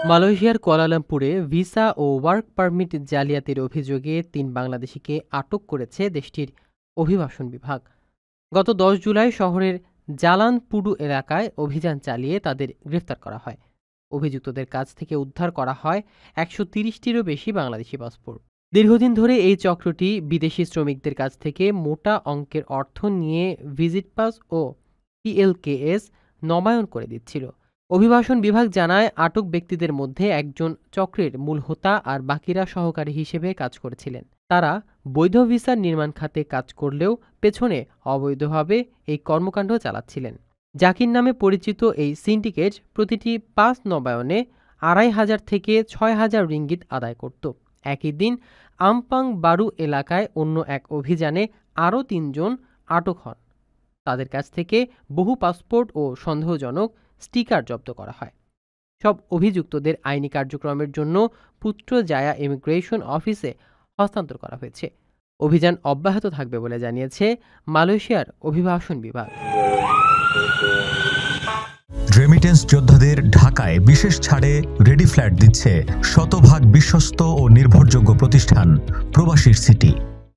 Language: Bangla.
মালয়েশিয়ার কুয়ালালামপুরে ভিসা ও ওয়ার্ক পারমিট জালিয়াতির অভিযোগে ৩ বাংলাদেশিকে আটক করেছে দেশটির অভিবাসন বিভাগ। গত ১০ জুলাই শহরের জালানপুডু এলাকায় অভিযান চালিয়ে তাদের গ্রেফতার করা হয়। অভিযুক্তদের কাছ থেকে উদ্ধার করা হয় ১৩০টিরও বেশি বাংলাদেশি পাসপোর্ট। দীর্ঘদিন ধরে এই চক্রটি বিদেশি শ্রমিকদের কাছ থেকে মোটা অঙ্কের অর্থ নিয়ে ভিজিট পাস ও PLKS নবায়ন করে দিচ্ছিল। অভিবাসন বিভাগ জানায়, আটক ব্যক্তিদের মধ্যে একজন চক্রের মূল হোতা আর বাকিরা সহকারী হিসেবে কাজ করেছিলেন। তারা বৈধ ভিসার নির্মাণ খাতে কাজ করলেও পেছনে অবৈধভাবে এই কর্মকাণ্ড চালাচ্ছিলেন। জাকির নামে পরিচিত এই সিন্ডিকেট প্রতিটি পাস নবায়নে ২৫০০ থেকে ৬০০০ রিঙ্গিত আদায় করত। একই দিন আমপাং বারু এলাকায় অন্য এক অভিযানে আরও ৩ জন আটক হন। তাদের কাছ থেকে বহু পাসপোর্ট ও সন্দেহজনক স্টিকার জব্দ করা হয়। সব অভিযুক্তদের আইনি কার্যক্রমের জন্য পুত্রজায়া ইমিগ্রেশন অফিসে হস্তান্তর করা হয়েছে। অভিযান অব্যাহত থাকবে বলে জানিয়েছে মালয়েশিয়ার অভিবাসন বিভাগ। রেমিটেন্স যোদ্ধাদের ঢাকায় বিশেষ ছাড়ে রেডি ফ্ল্যাট দিচ্ছে শতভাগ বিশ্বস্ত ও নির্ভরযোগ্য প্রতিষ্ঠান প্রবাসীর সিটি।